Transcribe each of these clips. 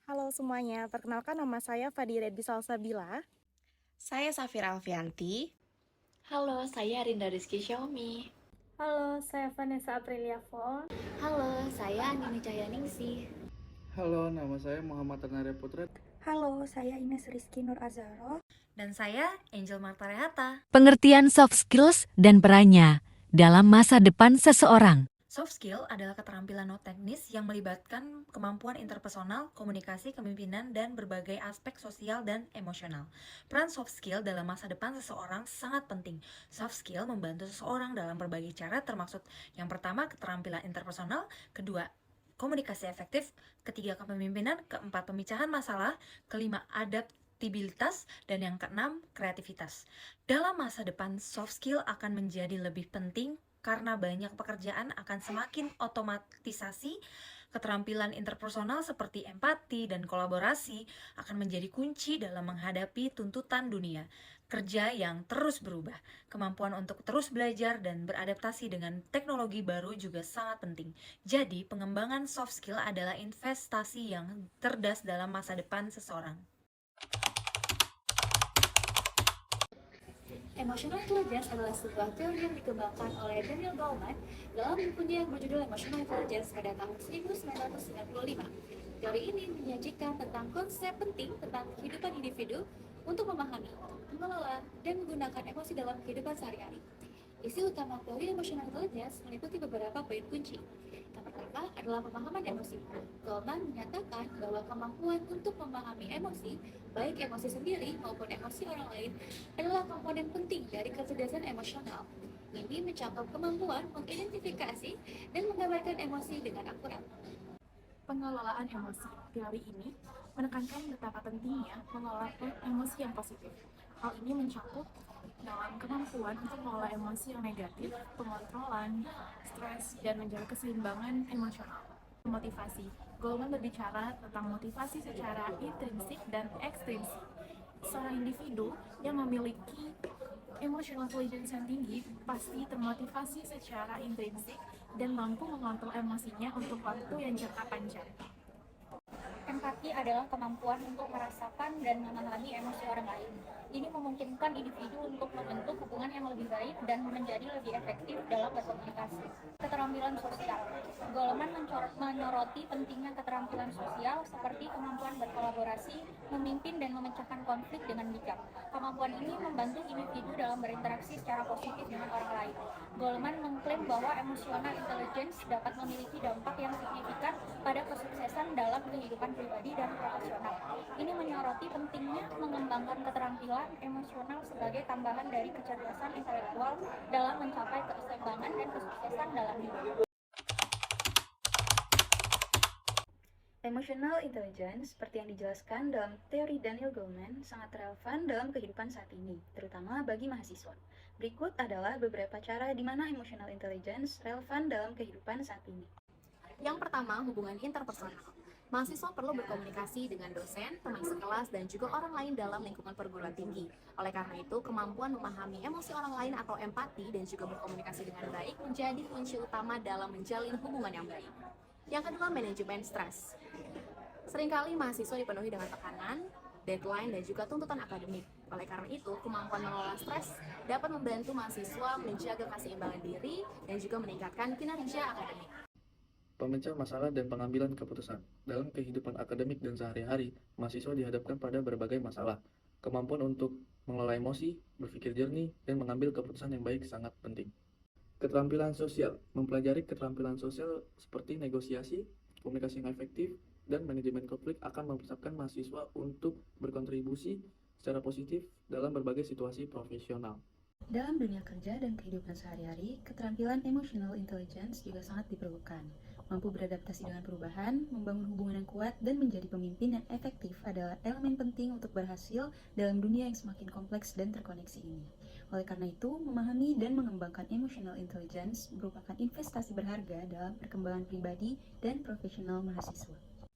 Halo semuanya, perkenalkan nama saya Fadira Salsabila. Saya Safira Alfianti. Halo, saya Rinda Rizky Xiaomi. Halo, saya Vanessa Aprilia Fong. Halo, saya Nini Cahyaningsih. Halo, nama saya Muhammad Ternarya Putra. Halo, saya Ines Rizky Nur Azharo. Dan saya Angel Marta Rehata. Pengertian soft skills dan perannya dalam masa depan seseorang. Soft skill adalah keterampilan non teknis yang melibatkan kemampuan interpersonal, komunikasi, kepemimpinan, dan berbagai aspek sosial dan emosional. Peran soft skill dalam masa depan seseorang sangat penting. Soft skill membantu seseorang dalam berbagai cara, termasuk yang pertama keterampilan interpersonal, kedua komunikasi efektif, ketiga kepemimpinan, keempat pemicahan masalah, kelima adaptabilitas, dan yang keenam kreativitas. Dalam masa depan, soft skill akan menjadi lebih penting karena banyak pekerjaan akan semakin otomatisasi. Keterampilan interpersonal seperti empati dan kolaborasi akan menjadi kunci dalam menghadapi tuntutan dunia kerja yang terus berubah. Kemampuan untuk terus belajar dan beradaptasi dengan teknologi baru juga sangat penting. Jadi, pengembangan soft skill adalah investasi yang cerdas dalam masa depan seseorang. Emotional Intelligence adalah sebuah teori yang dikembangkan oleh Daniel Goleman dalam bukunya yang berjudul Emotional Intelligence pada tahun 1995. Teori ini menyajikan tentang konsep penting tentang kehidupan individu untuk memahami, mengelola, dan menggunakan emosi dalam kehidupan sehari-hari. Isi utama teori Emotional Intelligence meliputi beberapa poin kunci. Yang pertama adalah pemahaman emosi. Goleman menyatakan bahwa kemampuan untuk memahami emosi, baik emosi sendiri maupun emosi orang lain, adalah komponen penting dari kecerdasan emosional. Ini mencakup kemampuan mengidentifikasi dan menggambarkan emosi dengan akurat. Pengelolaan emosi. Teori ini menekankan betapa pentingnya mengelola emosi yang positif. Hal ini mencakup dalam kemampuan untuk mengelola emosi yang negatif, pengontrolan, stres, dan menjaga keseimbangan emosional. Motivasi. Goleman berbicara tentang motivasi secara intrinsik dan ekstrinsik. Seorang individu yang memiliki emotional intelligence yang tinggi pasti termotivasi secara intrinsik dan mampu mengontrol emosinya untuk waktu yang jangka panjang. Empati adalah kemampuan untuk merasakan dan memahami emosi orang lain. Ini memungkinkan individu untuk membentuk hubungan yang lebih baik dan menjadi lebih efektif dalam berkomunikasi. Keterampilan sosial. Goleman menyoroti pentingnya keterampilan sosial seperti kemampuan berkolaborasi, memimpin dan memecahkan konflik dengan bijak. Kemampuan ini membantu individu dalam berinteraksi secara positif dengan orang lain. Goleman mengklaim bahwa emotional intelligence dapat memiliki dampak yang signifikan pada kesuksesan dalam kehidupan pribadi dan profesional. Ini menyoroti pentingnya mengembangkan keterampilan emosional sebagai tambahan dari kecerdasan intelektual dalam mencapai keseimbangan dan kesuksesan dalam hidup. Emotional intelligence, seperti yang dijelaskan dalam teori Daniel Goleman, sangat relevan dalam kehidupan saat ini, terutama bagi mahasiswa. Berikut adalah beberapa cara di mana emotional intelligence relevan dalam kehidupan saat ini. Yang pertama, hubungan interpersonal. Mahasiswa perlu berkomunikasi dengan dosen, teman sekelas, dan juga orang lain dalam lingkungan perguruan tinggi. Oleh karena itu, kemampuan memahami emosi orang lain atau empati dan juga berkomunikasi dengan baik menjadi kunci utama dalam menjalin hubungan yang baik. Yang kedua, manajemen stres. Seringkali mahasiswa dipenuhi dengan tekanan, deadline, dan juga tuntutan akademik. Oleh karena itu, kemampuan mengelola stres dapat membantu mahasiswa menjaga keseimbangan diri dan juga meningkatkan kinerja akademik. Pemecah masalah dan pengambilan keputusan. Dalam kehidupan akademik dan sehari-hari, mahasiswa dihadapkan pada berbagai masalah. Kemampuan untuk mengelola emosi, berpikir jernih, dan mengambil keputusan yang baik sangat penting. Keterampilan sosial. Mempelajari keterampilan sosial seperti negosiasi, komunikasi yang efektif, dan manajemen konflik akan mempersiapkan mahasiswa untuk berkontribusi secara positif dalam berbagai situasi profesional. Dalam dunia kerja dan kehidupan sehari-hari, keterampilan emotional intelligence juga sangat diperlukan. Mampu beradaptasi dengan perubahan, membangun hubungan yang kuat, dan menjadi pemimpin yang efektif adalah elemen penting untuk berhasil dalam dunia yang semakin kompleks dan terkoneksi ini. Oleh karena itu, memahami dan mengembangkan emotional intelligence merupakan investasi berharga dalam perkembangan pribadi dan profesional mahasiswa.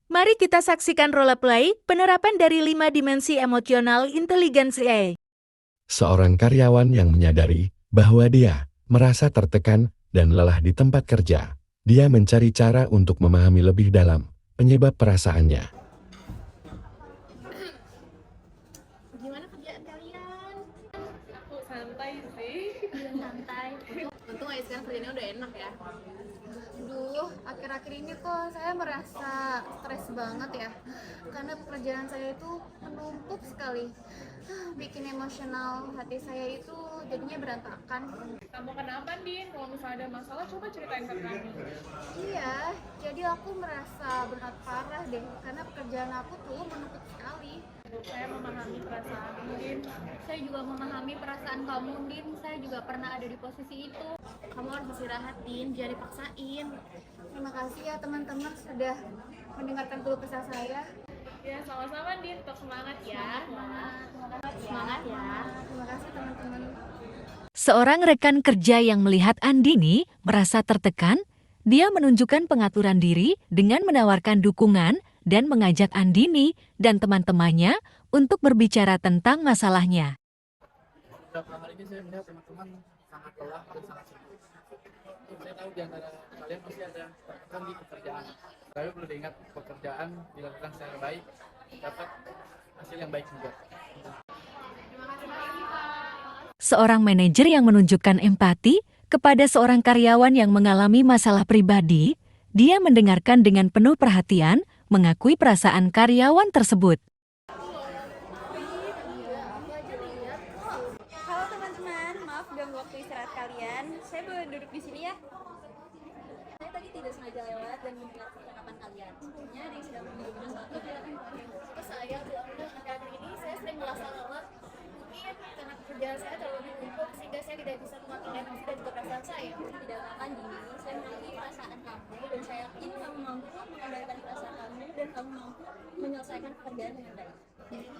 Mari kita saksikan role play penerapan dari 5 dimensi emosional inteligensia. Seorang karyawan yang menyadari bahwa dia merasa tertekan dan lelah di tempat kerja. Dia mencari cara untuk memahami lebih dalam penyebab perasaannya. kok saya merasa stres banget ya, karena pekerjaan saya itu menumpuk sekali. Bikin emosional hati saya itu jadinya berantakan. Kamu kenapa, Din? Kalau misalnya ada masalah, coba ceritain ke kami. Iya, jadi aku merasa berat parah deh, karena pekerjaan aku tuh menumpuk sekali. Saya memahami perasaan Din. Saya juga memahami perasaan kamu, Din. Saya juga pernah ada di posisi itu. Kamu harus istirahat, Din, jangan dipaksain. Terima kasih ya teman-teman sudah mendengarkan keluh kesah saya. Ya, sama-sama, Din. Tetap semangat ya. Semangat ya. Terima kasih teman-teman. Seorang rekan kerja yang melihat Andini merasa tertekan, dia menunjukkan pengaturan diri dengan menawarkan dukungan dan mengajak Andini dan teman-temannya untuk berbicara tentang masalahnya. Beberapa hari ini saya melihat teman-teman sangat lelah dan sangat sibuk. Saya tahu di antara kalian pasti ada tertekan di pekerjaan. Tapi perlu diingat, pekerjaan dilakukan secara baik dapat hasil yang baik juga. Seorang manajer yang menunjukkan empati kepada seorang karyawan yang mengalami masalah pribadi, dia mendengarkan dengan penuh perhatian, mengakui perasaan karyawan tersebut. Halo teman-teman, maaf ganggu waktu istirahat kalian. Saya boleh duduk di sini ya? Saya tadi tidak sengaja lewat dan mendengar percakapan kalian. Sebenarnya ada yang sedang menghubungi sesuatu di dalam handphone. Saya akhir-akhir ini saya sering merasa lelah. Mungkin karena pekerjaan saya terlalu menumpuk sehingga saya tidak bisa mengatakan emosi dan juga perasaan saya. Tidak apa-apa, Dini. Saya mengerti perasaan kamu dan saya yakin kamu mampu mengendalikan perasaan kamu dan kamu mampu menyelesaikan pekerjaan dengan baik.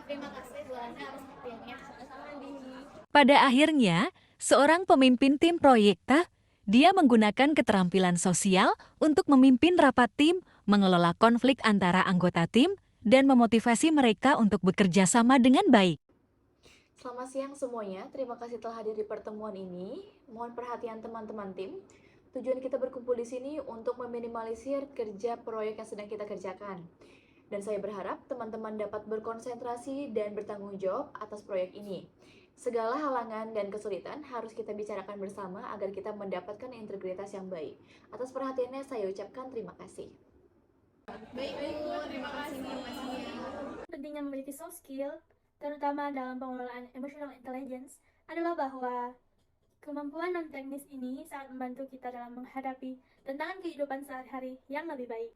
Terima kasih Bu Ana atas perhatiannya. Sama-sama, Dini. Pada akhirnya, seorang pemimpin tim proyekta, dia menggunakan keterampilan sosial untuk memimpin rapat tim, mengelola konflik antara anggota tim, dan memotivasi mereka untuk bekerja sama dengan baik. Selamat siang semuanya, terima kasih telah hadir di pertemuan ini. Mohon perhatian teman-teman tim. Tujuan kita berkumpul di sini untuk meminimalisir kerja proyek yang sedang kita kerjakan. Dan saya berharap teman-teman dapat berkonsentrasi dan bertanggung jawab atas proyek ini. Segala halangan dan kesulitan harus kita bicarakan bersama agar kita mendapatkan integritas yang baik. Atas perhatiannya saya ucapkan terima kasih. Baik Bu, terima kasih. Pentingnya memiliki soft skill, terutama dalam pengelolaan emotional intelligence, adalah bahwa kemampuan non-teknis ini sangat membantu kita dalam menghadapi tantangan kehidupan sehari-hari yang lebih baik.